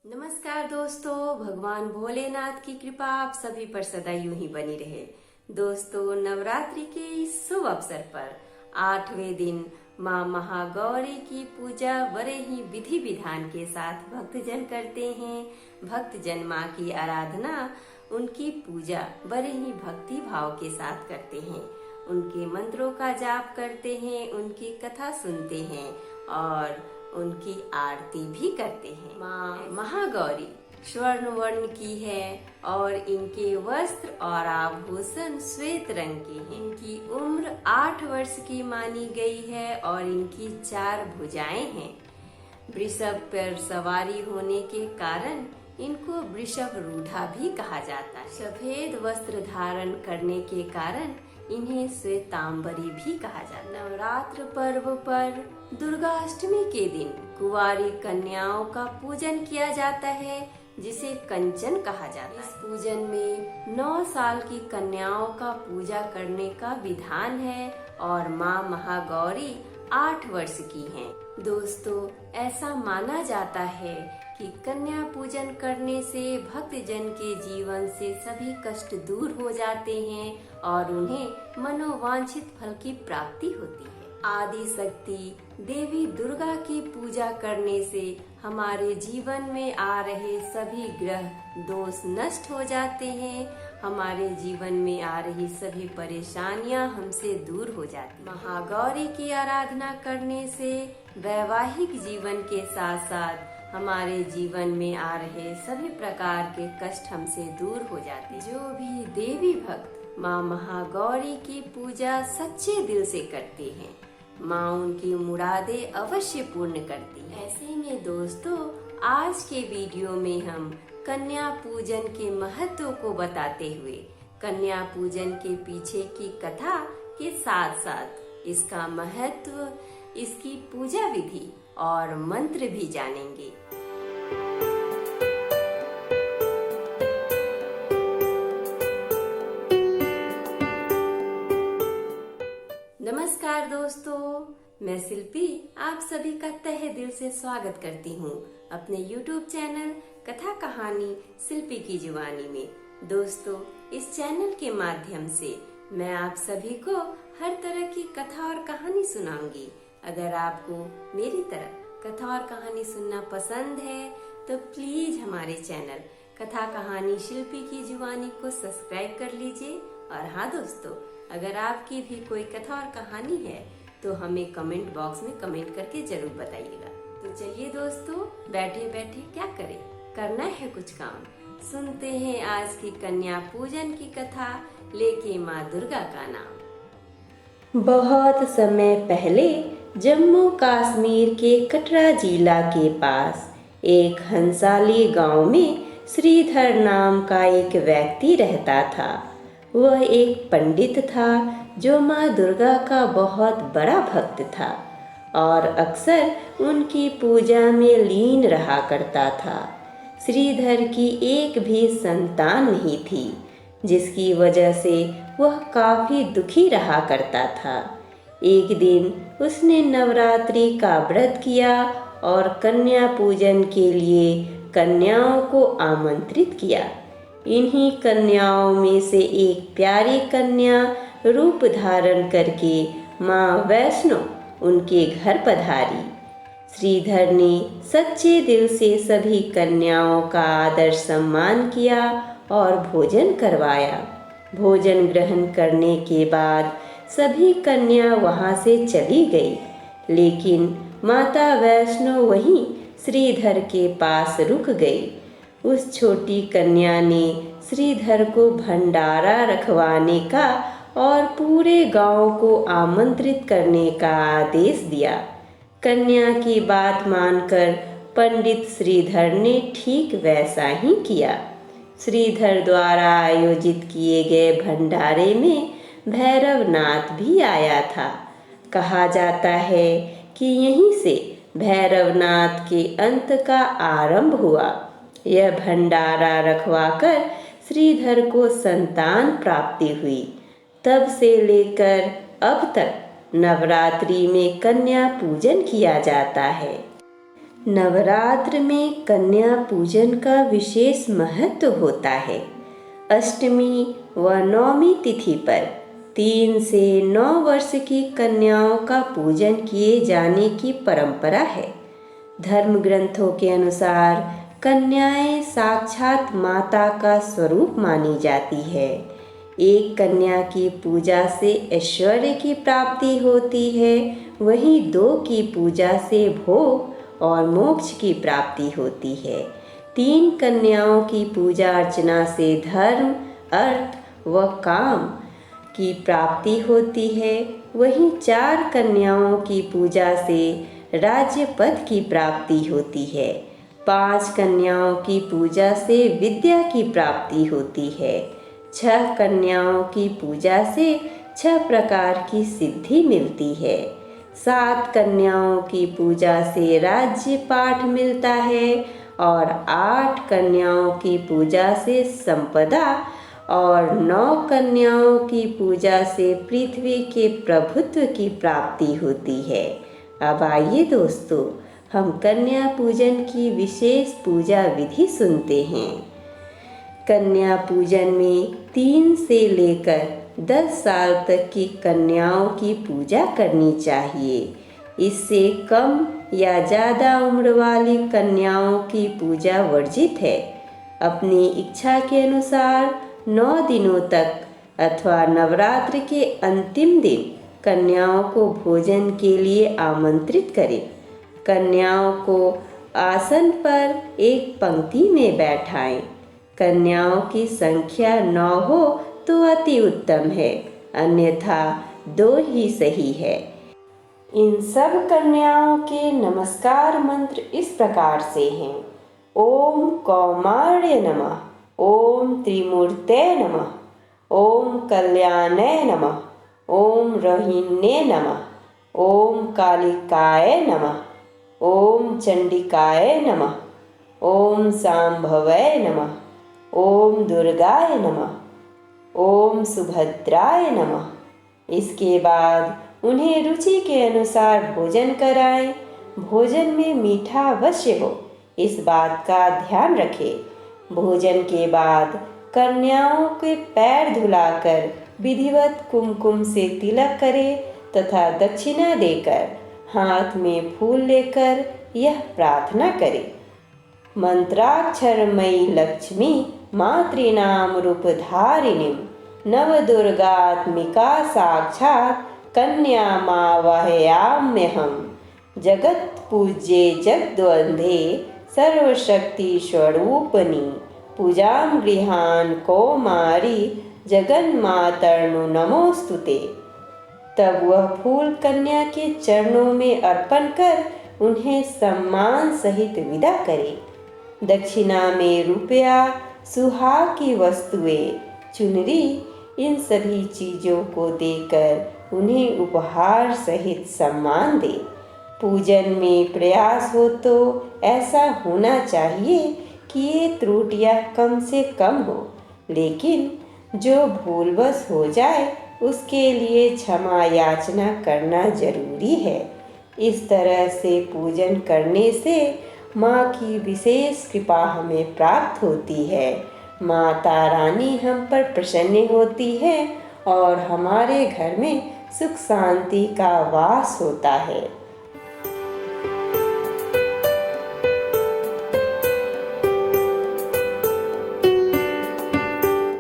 नमस्कार दोस्तों, भगवान भोलेनाथ की कृपा आप सभी पर सदा यूं ही बनी रहे। दोस्तों, नवरात्रि के इस शुभ अवसर पर 8वें दिन माँ महागौरी की पूजा बड़े ही विधि विधान के साथ भक्तजन करते हैं। भक्तजन माँ की आराधना, उनकी पूजा बड़े ही भक्ति भाव के साथ करते हैं। उनके मंत्रों का जाप करते हैं, उनकी कथा सुनते हैं और उनकी आरती भी करते हैं। माँ महागौरी स्वर्ण वर्ण की है और इनके वस्त्र और आभूषण श्वेत रंग के हैं। इनकी उम्र 8 वर्ष की मानी गई है और इनकी 4 भुजाएं हैं। वृषभ पर सवारी होने के कारण इनको वृषभ रूढ़ा भी कहा जाता है। सफेद वस्त्र धारण करने के कारण इन्हें श्वेतांबरी भी कहा जाता है। नवरात्र पर्व पर दुर्गाष्टमी के दिन कुंवारी कन्याओं का पूजन किया जाता है, जिसे कंचन कहा जाता है। इस पूजन में 9 साल की कन्याओं का पूजा करने का विधान है और माँ महागौरी 8 वर्ष की हैं। दोस्तों, ऐसा माना जाता है कि कन्या पूजन करने से भक्तजन के जीवन से सभी कष्ट दूर हो जाते हैं और उन्हें मनोवांछित फल की प्राप्ति होती है। आदि शक्ति देवी दुर्गा की पूजा करने से हमारे जीवन में आ रहे सभी ग्रह दोष नष्ट हो जाते हैं। हमारे जीवन में आ रही सभी परेशानियां हमसे दूर हो जाती हैं। महागौरी की आराधना करने से वैवाहिक जीवन के साथ साथ हमारे जीवन में आ रहे सभी प्रकार के कष्ट हमसे दूर हो जाते हैं। जो भी देवी भक्त माँ महागौरी की पूजा सच्चे दिल से करते हैं, माँ उनकी मुरादें अवश्य पूर्ण करती है। ऐसे में दोस्तों, आज के वीडियो में हम कन्या पूजन के महत्व को बताते हुए कन्या पूजन के पीछे की कथा के साथ साथ इसका महत्व, इसकी पूजा विधि और मंत्र भी जानेंगे। नमस्कार दोस्तों, मैं शिल्पी आप सभी का तहे दिल से स्वागत करती हूँ अपने YouTube चैनल कथा कहानी शिल्पी की जुबानी में। दोस्तों, इस चैनल के माध्यम से मैं आप सभी को हर तरह की कथा और कहानी सुनाऊंगी। अगर आपको मेरी तरह कथा और कहानी सुनना पसंद है तो प्लीज हमारे चैनल कथा कहानी शिल्पी की जुबानी को सब्सक्राइब कर लीजिए। और हाँ दोस्तों, अगर आपकी भी कोई कथा और कहानी है तो हमें कमेंट बॉक्स में कमेंट करके जरूर बताइएगा। तो चलिए दोस्तों, बैठे बैठे क्या करें, करना है कुछ काम। सुनते हैं आज की कन्या पूजन की कथा, लेके माँ दुर्गा का नाम। बहुत समय पहले जम्मू कश्मीर के कटरा जिला के पास एक हंसाली गांव में श्रीधर नाम का एक व्यक्ति रहता था। वह एक पंडित था जो माँ दुर्गा का बहुत बड़ा भक्त था और अक्सर उनकी पूजा में लीन रहा करता था। श्रीधर की एक भी संतान नहीं थी, जिसकी वजह से वह काफी दुखी रहा करता था। एक दिन उसने नवरात्रि का व्रत किया और कन्या पूजन के लिए कन्याओं को आमंत्रित किया। इन्हीं कन्याओं में से एक प्यारी कन्या रूप धारण करके माँ वैष्णो उनके घर पधारी। श्रीधर ने सच्चे दिल से सभी कन्याओं का आदर सम्मान किया और भोजन करवाया। भोजन ग्रहण करने के बाद सभी कन्या वहां से चली गई, लेकिन माता वैष्णो वहीं श्रीधर के पास रुक गई। उस छोटी कन्या ने श्रीधर को भंडारा रखवाने का और पूरे गांव को आमंत्रित करने का आदेश दिया। कन्या की बात मानकर पंडित श्रीधर ने ठीक वैसा ही किया। श्रीधर द्वारा आयोजित किए गए भंडारे में भैरवनाथ भी आया था। कहा जाता है कि यहीं से भैरवनाथ के अंत का आरंभ हुआ। यह भंडारा रखवाकर श्रीधर को संतान प्राप्ति हुई। तब से लेकर अब तक नवरात्रि में कन्या पूजन किया जाता है। नवरात्र में कन्या पूजन का विशेष महत्व होता है। अष्टमी व नवमी तिथि पर 3 से 9 वर्ष की कन्याओं का पूजन किए जाने की परंपरा है। धर्म ग्रंथों के अनुसार कन्याएं साक्षात माता का स्वरूप मानी जाती है। एक कन्या की पूजा से ऐश्वर्य की प्राप्ति होती है, वहीं 2 की पूजा से भोग और मोक्ष की प्राप्ति होती है। 3 कन्याओं की पूजा अर्चना से धर्म, अर्थ व काम की प्राप्ति होती है, वहीं 4 कन्याओं की पूजा से राज्य पद की प्राप्ति होती है। 5 कन्याओं की पूजा से विद्या की प्राप्ति होती है। 6 कन्याओं की पूजा से 6 प्रकार की सिद्धि मिलती है। 7 कन्याओं की पूजा से राज्य पाठ मिलता है और 8 कन्याओं की पूजा से संपदा और 9 कन्याओं की पूजा से पृथ्वी के प्रभुत्व की प्राप्ति होती है। अब आइए दोस्तों, हम कन्या पूजन की विशेष पूजा विधि सुनते हैं। कन्या पूजन में 3 से लेकर 10 साल तक की कन्याओं की पूजा करनी चाहिए। इससे कम या ज़्यादा उम्र वाली कन्याओं की पूजा वर्जित है। अपनी इच्छा के अनुसार 9 दिनों तक अथवा नवरात्र के अंतिम दिन कन्याओं को भोजन के लिए आमंत्रित करें। कन्याओं को आसन पर एक पंक्ति में बैठाएं। कन्याओं की संख्या 9 हो तो अति उत्तम है, अन्यथा 2 ही सही है। इन सब कन्याओं के नमस्कार मंत्र इस प्रकार से हैं। ओम कौमार्य नमः, ओम त्रिमूर्ते नमः, ओम कल्याणे नमः, ओम रोहिण्ये नमः, ओम कालिकाय नमः, ओम चंडिकाय नमः, ओम सांभवे नमः, ओम दुर्गाय नमः, ओम सुभद्राय नमः। इसके बाद उन्हें रुचि के अनुसार भोजन कराएं। भोजन में मीठा अवश्य हो, इस बात का ध्यान रखें। भोजन के बाद कन्याओं के पैर धुलाकर विधिवत कुमकुम से तिलक करें तथा दक्षिणा देकर हाथ में फूल लेकर यह प्रार्थना करें। मंत्राक्षरमयी लक्ष्मी मातृनाम रूपधारिणीं नवदुर्गात्मिका साक्षात् कन्यामावाहयाम्यहम्। जगत पूज्ये जगद्वंदे सर्वशक्ति स्वरूपिणी पूजां गृहान कौमारी जगन्मातर्नु नमोस्तुते। तब वह फूल कन्या के चरणों में अर्पण कर उन्हें सम्मान सहित विदा करे। दक्षिणा में रुपया, सुहाग की वस्तुएं, चुनरी, इन सभी चीज़ों को देकर उन्हें उपहार सहित सम्मान दे। पूजन में प्रयास हो तो ऐसा होना चाहिए कि ये त्रुटियां कम से कम हो, लेकिन जो भूलवश हो जाए उसके लिए क्षमा याचना करना जरूरी है। इस तरह से पूजन करने से माँ की विशेष कृपा हमें प्राप्त होती है। माता रानी हम पर प्रसन्न होती है और हमारे घर में सुख शांति का वास होता है।